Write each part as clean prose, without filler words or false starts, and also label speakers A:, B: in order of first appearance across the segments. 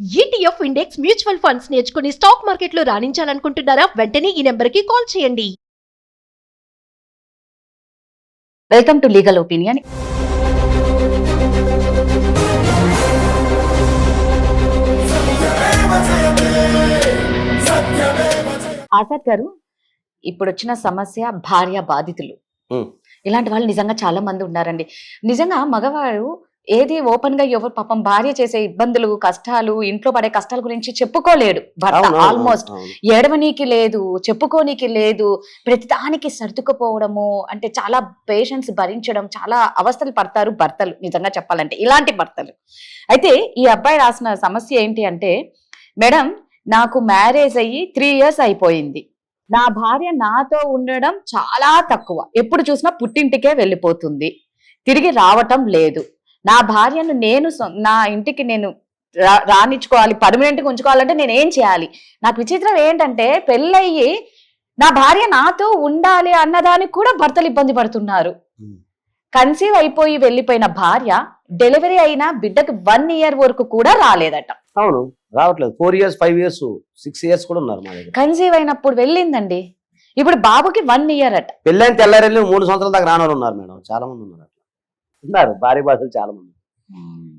A: ETF index mutual funds నేర్చుకుని stock మార్కెట్లో రాణించాలనుకుంటున్నారా? వెంటనే ఈ నెంబర్కి కాల్ చేయండి.
B: Welcome to legal opinion. Azad గారు, ఇప్పుడు వచ్చిన సమస్య భార్య బాధితులు. ఇలాంటి వాళ్ళు నిజంగా చాలా మంది ఉన్నారండి. నిజంగా మగవారు ఏది ఓపెన్ గా ఎవరు పాపం భార్య చేసే ఇబ్బందులు, కష్టాలు, ఇంట్లో పడే కష్టాల గురించి చెప్పుకోలేడు భర్త. ఆల్మోస్ట్ ఏడవనీకి లేదు, చెప్పుకోనీకి లేదు, ప్రతిదానికి సర్దుకుపోవడము, అంటే చాలా పేషెన్స్ భరించడం, చాలా అవస్థలు పడతారు భర్తలు. నిజంగా చెప్పాలంటే ఇలాంటి భర్తలు. అయితే ఈ అబ్బాయి రాసిన సమస్య ఏంటి అంటే, మేడం నాకు మ్యారేజ్ అయ్యి 3 years అయిపోయింది. నా భార్య నాతో ఉండడం చాలా తక్కువ. ఎప్పుడు చూసినా పుట్టింటికే వెళ్ళిపోతుంది, తిరిగి రావటం లేదు. నా భార్యను నేను నా ఇంటికి నేను రానిచ్చుకోవాలి, పర్మనెంట్గా ఉంచుకోవాలంటే నేను ఏం చేయాలి? నాకు విచిత్రం ఏంటంటే, పెళ్ళయ్యి నా భార్య నాతో ఉండాలి అన్నదానికి కూడా భర్తలు ఇబ్బంది పడుతున్నారు. కన్సీవ్ అయిపోయి వెళ్ళిపోయిన భార్య డెలివరీ అయిన బిడ్డకు 1 year వరకు కూడా రాలేదట.
C: అవును, రావట్లేదు. 4 years, 5 years, 6 years కూడా ఉన్నారు మా దగ్గర.
B: కన్సీవ్ అయినప్పుడు వెళ్ళిందండి, ఇప్పుడు బాబుకి 1 year అట.
C: పెళ్ళైన తెల్లారెళ్ళి 3 సంవత్సరాల దాకా రాని వాళ్ళు ఉన్నారు మేడం, చాలా మంది ఉన్నారు. అట్లా ఉన్నారు భార్య బాధలు చాలా మంది.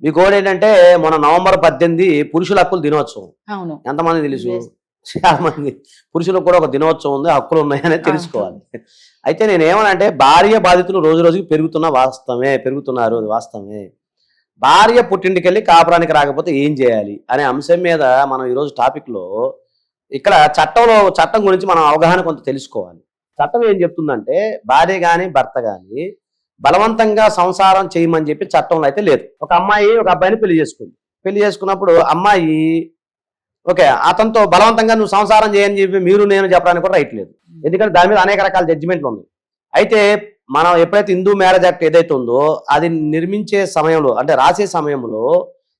C: మీకు కూడా ఏంటంటే, మన November 18 పురుషుల హక్కుల దినోత్సవం.
B: అవును,
C: ఎంతమంది తెలుసు? చాలా మంది. పురుషులకు కూడా ఒక దినోత్సవం ఉంది, హక్కులు ఉన్నాయని తెలుసుకోవాలి. అయితే నేను ఏమనంటే, భార్య బాధితులు రోజు రోజుకి పెరుగుతున్నారు, అది వాస్తవమే. భార్య పుట్టింటికి వెళ్ళి కాపురానికి రాకపోతే ఏం చేయాలి అనే అంశం మీద మనం ఈరోజు టాపిక్లో ఇక్కడ చట్టం గురించి మనం అవగాహన కొంత తెలుసుకోవాలి. చట్టం ఏం చెప్తుందంటే, భార్య కానీ భర్త కానీ బలవంతంగా సంసారం చేయమని చెప్పి చట్టంలో అయితే లేదు. ఒక అమ్మాయి ఒక అబ్బాయిని పెళ్లి చేసుకున్నప్పుడు అమ్మాయి ఓకే అతనితో బలవంతంగా నువ్వు సంసారం చేయని చెప్పి మీరు నేను చెప్పడానికి కూడా రైట్ లేదు. ఎందుకంటే దాని మీద అనేక రకాల జడ్జిమెంట్లు ఉన్నాయి. అయితే మనం ఎప్పుడైతే హిందూ మ్యారేజ్ యాక్ట్ ఏదైతే ఉందో అది నిర్మించే సమయంలో, అంటే రాసే సమయంలో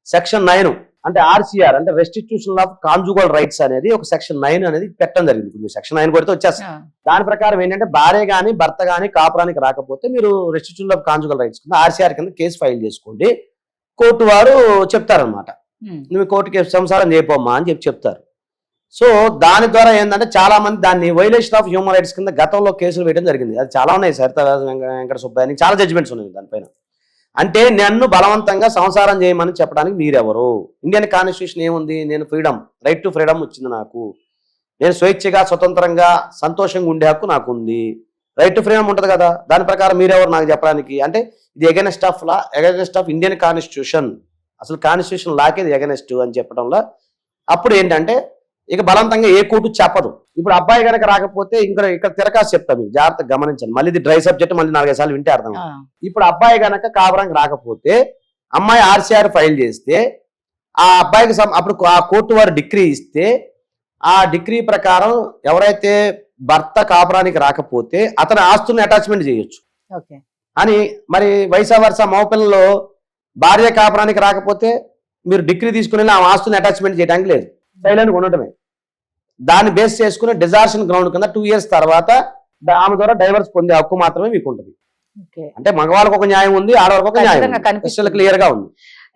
C: సెక్షన్ 9 అంటే RCR అంటే రెస్టిట్యూషన్ ఆఫ్ కాంజుగల్ రైట్స్ అనేది ఒక సెక్షన్ 9 అనేది పెట్టడం జరిగింది. ఇప్పుడు సెక్షన్ 9 కొడితే వచ్చేస్తాం. దాని ప్రకారం ఏంటంటే, భార్య కానీ భర్త కానీ కాపురానికి రాకపోతే మీరు రెస్టిట్యూషన్ ఆఫ్ కాంజుగల్ రైట్స్ కింద RCR కింద కేసు ఫైల్ చేసుకోండి. కోర్టు వారు చెప్తారనమాట, నువ్వు కోర్టుకి సంసారం చేయపోమ్మా అని చెప్తారు. సో దాని ద్వారా ఏంటంటే, చాలా మంది దాన్ని వైలేషన్ ఆఫ్ హ్యూమన్ రైట్స్ కింద గతంలో కేసులు వేయడం జరిగింది. అది చాలా ఉన్నాయి. సరిత వెంకట సుబ్బయ్య చాలా జడ్జిమెంట్స్ ఉన్నాయి దానిపైన. అంటే నన్ను బలవంతంగా సంసారం చేయమని చెప్పడానికి మీరెవరు? ఇండియన్ కాన్స్టిట్యూషన్ ఏముంది? నేను రైట్ టు ఫ్రీడమ్ వచ్చింది నాకు, నేను స్వేచ్ఛగా స్వతంత్రంగా సంతోషంగా ఉండే హక్కు నాకు ఉంది, రైట్ టు ఫ్రీడమ్ ఉంటుంది కదా. దాని ప్రకారం మీరెవరు నాకు చెప్పడానికి? అంటే ఇది ఎగెనెస్ట్ ఆఫ్ ఇండియన్ కాన్స్టిట్యూషన్, అసలు కాన్స్టిట్యూషన్ లాకే ఇది ఎగెనెస్ట్ అని చెప్పడంలో అప్పుడు ఏంటంటే ఇక బలవంతంగా ఏ కోర్టు చెప్పదు. ఇప్పుడు అబ్బాయి కనుక రాకపోతే ఇక్కడ తిరకాసు చెప్తాను, మీకు జాగ్రత్తగా గమనించండి. మళ్ళీ ఇది డ్రై సబ్జెక్ట్, మళ్ళీ 4-5 సార్లు వింటే అర్థం. ఇప్పుడు అబ్బాయి కనుక కాపురానికి రాకపోతే అమ్మాయి RCR ఫైల్ చేస్తే ఆ అబ్బాయికి అప్పుడు ఆ కోర్టు వారు డిగ్రీ ఇస్తే ఆ డిగ్రీ ప్రకారం ఎవరైతే భర్త కాపురానికి రాకపోతే అతని ఆస్తుల్ని అటాచ్మెంట్ చేయొచ్చు అని. మరి వైసా వర్స మగపిల్లలో భార్య కాపురానికి రాకపోతే మీరు డిగ్రీ తీసుకుని ఆ ఆస్తుల్ని అటాచ్మెంట్ చేయడానికి లేదు, సైలెంట్గా ఉండటమే. దాన్ని బేస్ చేసుకుని డిజార్షన్ గ్రౌండ్ కింద 2 years తర్వాత ఆమె ద్వారా డైవర్స్ పొందే హక్కు మాత్రమే మీకు ఉంటుంది. అంటే మగవాళ్ళకి ఒక న్యాయం ఉంది, ఆడవాళ్ళకి ఒక న్యాయం క్లియర్ గా ఉంది.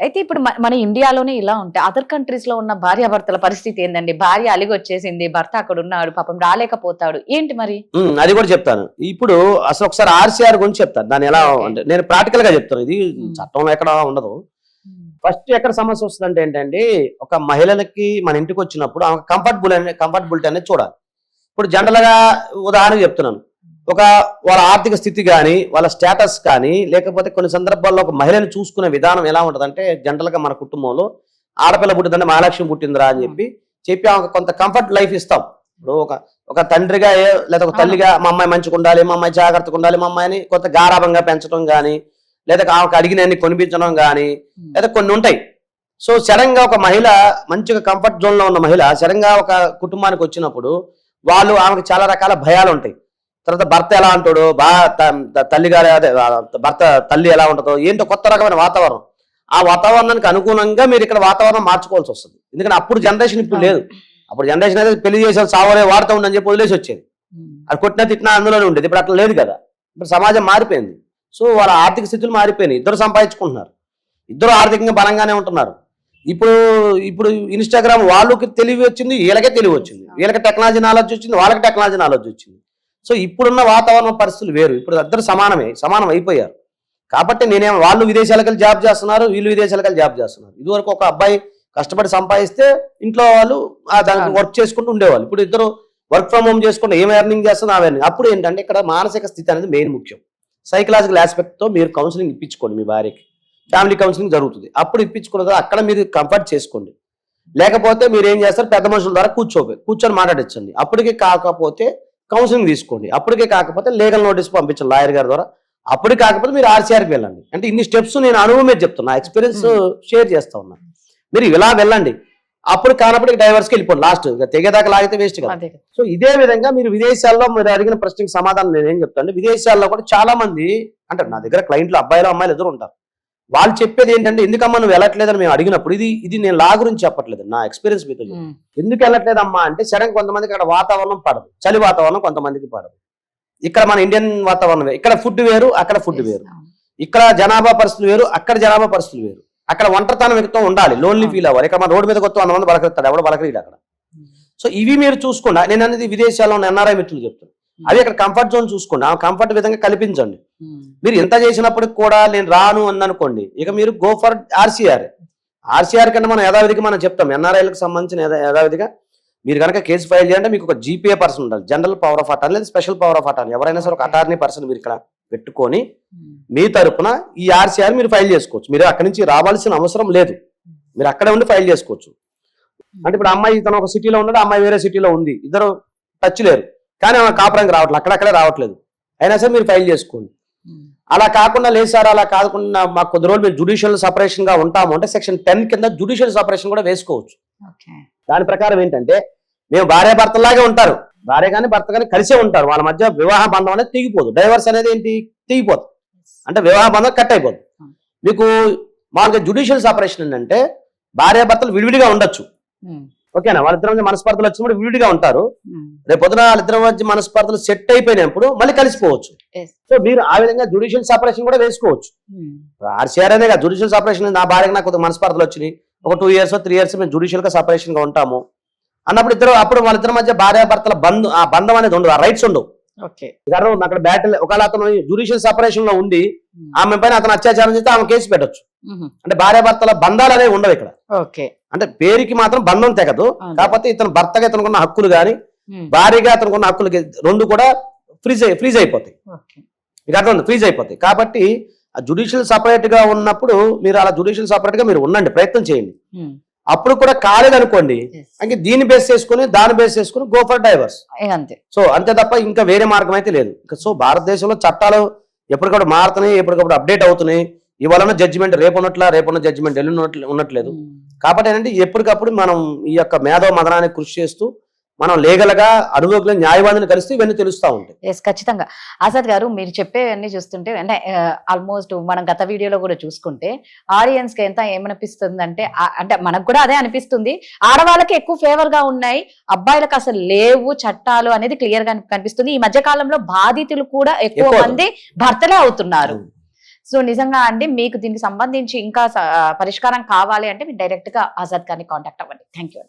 B: అయితే ఇప్పుడు మన ఇండియాలోనే ఇలా ఉంటాయి. అదర్ కంట్రీస్ లో ఉన్న భార్యాభర్తల పరిస్థితి ఏందండి? భార్య అలిగి వచ్చేసింది, భర్త అక్కడ ఉన్నాడు, పాపం రాలేకపోతాడు, ఏంటి మరి?
C: అది కూడా చెప్తాను. ఇప్పుడు అసలు ఒకసారి RCR గురించి చెప్తాను. దాన్ని ఎలా అంటే నేను ప్రాక్టికల్ గా చెప్తాను, ఇది చట్టంలో ఎక్కడ ఉండదు. ఫస్ట్ ఎక్కడ సమస్య వస్తుందంటే ఏంటంటే, ఒక మహిళలకి మన ఇంటికి వచ్చినప్పుడు ఆమె కంఫర్టబిలిటీ అనేది చూడాలి. ఇప్పుడు జనరల్ గా ఉదాహరణకు చెప్తున్నాను, వాళ్ళ ఆర్థిక స్థితి కానీ వాళ్ళ స్టేటస్ కానీ, లేకపోతే కొన్ని సందర్భాల్లో ఒక మహిళను చూసుకునే విధానం ఎలా ఉంటుందంటే, జనరల్ గా మన కుటుంబంలో ఆడపిల్ల పుట్టిందంటే మహాలక్ష్మి పుట్టిందిరా అని చెప్పి ఆమెకు కొంత కంఫర్ట్ లైఫ్ ఇస్తాం. ఇప్పుడు ఒక తండ్రిగా లేదా ఒక తల్లిగా మా అమ్మాయి మంచిగా ఉండాలి, మా అమ్మాయి జాగ్రత్తగా ఉండాలి, మా అమ్మాయిని కొంత గారాభంగా పెంచడం కానీ, లేదా ఆమెకు అడిగినన్ని కొనిపించడం కానీ, లేదా కొన్ని ఉంటాయి. సో సడన్ గా ఒక మహిళ మంచిగా కంఫర్ట్ జోన్ లో ఉన్న మహిళ సడన్ గా ఒక కుటుంబానికి వచ్చినప్పుడు ఆమెకు చాలా రకాల భయాలు ఉంటాయి. తర్వాత భర్త ఎలా అంటాడు, తల్లి ఎలా ఉంటుందో ఏంటో కొత్త రకమైన వాతావరణం. ఆ వాతావరణానికి అనుగుణంగా మీరు ఇక్కడ వాతావరణం మార్చుకోవాల్సి వస్తుంది. ఎందుకంటే అప్పుడు జనరేషన్ ఇప్పుడు లేదు. అప్పుడు జనరేషన్ అయితే పెళ్లి చేసేది సావలే వాడుతూ ఉండని చెప్పి వదిలేసి వచ్చేది, అది కొట్టినా తిట్టినా అందులోనే ఉండేది. ఇప్పుడు అట్లా లేదు కదా. ఇప్పుడు సమాజం మారిపోయింది. సో వాళ్ళ ఆర్థిక స్థితులు మారిపోయినాయి, ఇద్దరు సంపాదించుకుంటున్నారు, ఇద్దరు ఆర్థికంగా బలంగానే ఉంటున్నారు. ఇప్పుడు ఇప్పుడు ఇన్స్టాగ్రామ్ వాళ్ళకి తెలివి వచ్చింది, వీళ్ళకే తెలివి వచ్చింది, వీళ్ళకి టెక్నాలజీ నాలెడ్జ్ వచ్చింది, వాళ్ళకి టెక్నాలజీ నాలెడ్జ్ వచ్చింది. సో ఇప్పుడున్న వాతావరణ పరిస్థితులు వేరు, ఇప్పుడు అందరూ సమానం అయిపోయారు. కాబట్టి నేనేమో వాళ్ళు విదేశాలకు వెళ్ళి జాబ్ చేస్తున్నారు, వీళ్ళు విదేశాలకు వెళ్ళి జాబ్ చేస్తున్నారు. ఇదివరకు ఒక అబ్బాయి కష్టపడి సంపాదిస్తే ఇంట్లో వాళ్ళు దానికి వర్క్ చేసుకుంటూ ఉండేవాళ్ళు. ఇప్పుడు ఇద్దరు వర్క్ ఫ్రమ్ హోమ్ చేసుకుంటూ ఏం ఎర్నింగ్ చేస్తున్నా అవన్నీ. అప్పుడు ఏంటంటే ఇక్కడ మానసిక స్థితి అనేది మెయిన్ ముఖ్యం. సైకలాజికల్ ఆస్పెక్ట్తో మీరు కౌన్సిలింగ్ ఇప్పించుకోండి, మీ భార్యకి ఫ్యామిలీ కౌన్సిలింగ్ జరుగుతుంది. అప్పుడు ఇప్పించుకున్న అక్కడ మీరు కంఫర్ట్ చేసుకోండి. లేకపోతే మీరు ఏం చేస్తారు, పెద్ద మనుషుల ద్వారా కూర్చొని మాట్లాడించండి. అప్పటికే కాకపోతే కౌన్సిలింగ్ తీసుకోండి. అప్పటికే కాకపోతే లీగల్ నోటీస్ పంపించండి లాయర్ గారి ద్వారా. అప్పుడు కాకపోతే మీరు ఆర్సీఆర్కి వెళ్ళండి. అంటే ఇన్ని స్టెప్స్ నేను అనుభవం మీద చెప్తున్నా, ఎక్స్పీరియన్స్ షేర్ చేస్తా ఉన్నా. మీరు ఇలా వెళ్ళండి. అప్పుడు కానప్పటికి డైవర్స్కి వెళ్ళిపోండి. లాస్ట్ తెగేదాకా లాగితే వేస్ట్ కదా. సో ఇదే విధంగా మీరు విదేశాల్లో మీరు అడిగిన ప్రశ్నకి సమాధానం నేను ఏం చెప్తాను, విదేశాల్లో కూడా చాలా మంది అంటే నా దగ్గర క్లయింట్లు అబ్బాయిలు అమ్మాయిలు ఎదురు ఉంటారు. వాళ్ళు చెప్పేది ఏంటంటే, ఎందుకమ్మా నువ్వు వెళ్ళట్లేదని మేము అడిగినప్పుడు, ఇది నేను లా గురించి చెప్పట్లేదు, నా ఎక్స్పీరియన్స్ మీతో ఎందుకు వెళ్ళట్లేదమ్మా అంటే, సడన్ కొంతమందికి అక్కడ వాతావరణం పడదు, చలి వాతావరణం కొంతమందికి పడదు. ఇక్కడ మన ఇండియన్ వాతావరణం వేరు, ఇక్కడ ఫుడ్ వేరు, అక్కడ ఫుడ్ వేరు. ఇక్కడ జనాభా పరిస్థితులు వేరు, అక్కడ జనాభా పరిస్థితులు వేరు. అక్కడ ఒంటరితనం వ్యక్తం ఉండాలి, లోన్లీ ఫీల్ అవ్వాలి. ఇక్కడ మన రోడ్డు మీదకి వస్తే 100 మంది బలకరిస్తాడు, ఎవడు బలకరీడు అక్కడ. సో ఇవి మీరు చూసుకోండి. నేను అనేది విదేశాల్లో ఉన్న ఎన్ఆర్ఐ మిత్రులు చెప్తాను, అవి అక్కడ కంఫర్ట్ జోన్ చూసుకోండి, ఆ కంఫర్ట్ విధంగా కల్పించండి. మీరు ఎంత చేసినప్పటికి కూడా నేను రాను అందనుకోండి, ఇక మీరు గో ఫర్ ఆర్సీఆర్ కంటే మనం యథావిధిగా మనం చెప్తాం, ఎన్ఆర్ఐలకు సంబంధించిన యథావిధిగా మీరు కనుక కేసు ఫైల్ చేయాలంటే మీకు ఒక జీపీఏ పర్సన్ ఉండాలి, జనరల్ పవర్ ఆఫ్ అటార్నీ లేదా స్పెషల్ పవర్ ఆఫ్ అటార్నీ, ఎవరైనా సరే ఒక అటార్నీ పర్సన్ మీరు ఇక్కడ పెట్టుకొని మీ తరపున ఈ ఆర్సీఆర్ మీరు ఫైల్ చేసుకోవచ్చు. మీరు అక్కడి నుంచి రావాల్సిన అవసరం లేదు, మీరు అక్కడే ఉండి ఫైల్ చేసుకోవచ్చు. అంటే ఇప్పుడు అమ్మాయి తను ఒక సిటీలో ఉన్నాడు, అమ్మాయి వేరే సిటీలో ఉంది, ఇద్దరు టచ్ లేరు, కానీ ఆమె కాపురానికి రావట్లేదు, అక్కడక్కడే రావట్లేదు, అయినా సరే మీరు ఫైల్ చేసుకోండి. అలా కాకుండా లేదు సార్, అలా కాకుండా మాకు కొద్ది రోజులు మేము జుడిషియల్ సపరేషన్ గా ఉంటాము అంటే సెక్షన్ 10 కింద జుడిషియల్ సపరేషన్ కూడా వేసుకోవచ్చు. దాని ప్రకారం ఏంటంటే, మేము భార్యాభర్తలాగే ఉంటారు, భార్య కానీ భర్త కానీ కలిసే ఉంటారు, వాళ్ళ మధ్య వివాహ బంధం అనేది తెగిపోదు. డైవర్స్ అనేది ఏంటి, తెగిపోతుంది, అంటే వివాహ బంధం కట్ అయిపోదు. మీకు మామూలుగా జుడిషియల్ సపరేషన్ ఏంటంటే భార్యాభర్తలు విడివిడిగా ఉండొచ్చు, ఓకేనా, వాళ్ళిద్దరి మధ్య మనస్పర్ధలు వచ్చినప్పుడు విడివిడిగా ఉంటారు. రేపు పొద్దున వాళ్ళిద్దరి మధ్య మనస్పర్ధలు సెట్ అయిపోయినప్పుడు మళ్ళీ కలిసిపోవచ్చు. సో మీరు ఆ విధంగా జుడిషియల్ సపరేషన్ కూడా వేసుకోవచ్చు. ఆర్సీఆర్ అనే కదా జుడిషియల్ సపరేషన్, నా భార్యకి నాకు మనస్పర్ధలు వచ్చినాయి, ఒక 2 years 3 years మేము జుడిషియల్ గా సపరేషన్ గా ఉంటాము అన్నప్పుడు అప్పుడు వాళ్ళిద్దరి మధ్య భార్యాభర్తల ఆ బంధం అనేది ఉండదు, ఆ రైట్స్ ఉండవు. అక్కడ బ్యాటిల్ ఒకవేళ అతను జుడిషియల్ సపరేషన్ లో ఉండి ఆమె పైన అతను అత్యాచారం చేస్తే ఆమె కేసు పెట్టొచ్చు. అంటే భార్యాభర్తల బంధాలు అనేవి ఉండవు ఇక్కడ. అంటే పేరుకి మాత్రం బంధం తెగదు, కాకపోతే ఇతను భర్తగా ఇతనుకున్న హక్కులు కానీ భార్యగా అతనుకున్న హక్కులు రెండు కూడా ఫ్రీజ్ అయిపోతాయి. మీకు అర్థం ఫ్రీజ్ అయిపోతాయి. కాబట్టి ఆ జుడిషియల్ సపరేట్ గా ఉన్నప్పుడు మీరు అలా జుడిషియల్ సపరేట్ గా మీరు ఉండండి, ప్రయత్నం చేయండి. అప్పుడు కూడా కాలేదనుకోండి, అంటే దీన్ని బేస్ చేసుకుని దాన్ని బేస్ చేసుకుని గో ఫర్ డైవర్స్ అంతే. సో అంతే తప్ప ఇంకా వేరే మార్గం అయితే లేదు. సో భారతదేశంలో చట్టాలు ఎప్పటికప్పుడు మారుతున్నాయి, ఎప్పటికప్పుడు అప్డేట్ అవుతున్నాయి. ఇవాళ జడ్జిమెంట్ రేపున్న జడ్జిమెంట్ ఉన్నట్లేదు. కాబట్టి ఏంటంటే ఎప్పటికప్పుడు మనం ఈ యొక్క మేధో మదనానికి కృషి చేస్తూ మనం లీగల్ గా అనుభవం న్యాయవాదిని కలిస్తే ఇవన్నీ తెలుస్తూ ఉంటాయి.
B: ఎస్, ఖచ్చితంగా. ఆజాద్ గారు మీరు చెప్పేవన్నీ చూస్తుంటే అంటే ఆల్మోస్ట్ మనం గత వీడియోలో కూడా చూసుకుంటే ఆడియన్స్ కి ఎంత ఏమనిపిస్తుంది అంటే మనకు కూడా అదే అనిపిస్తుంది, ఆడవాళ్ళకి ఎక్కువ ఫేవర్ గా ఉన్నాయి, అబ్బాయిలకు అసలు లేవు చట్టాలు అనేది క్లియర్ గా కనిపిస్తుంది. ఈ మధ్య కాలంలో బాధితులు కూడా ఎక్కువ మంది భర్తలే అవుతున్నారు. సో నిజంగా అండి, మీకు దీనికి సంబంధించి ఇంకా పరిష్కారం కావాలి అంటే మీరు డైరెక్ట్ గా ఆజాద్ గారిని కాంటాక్ట్ అవ్వండి. Thank you.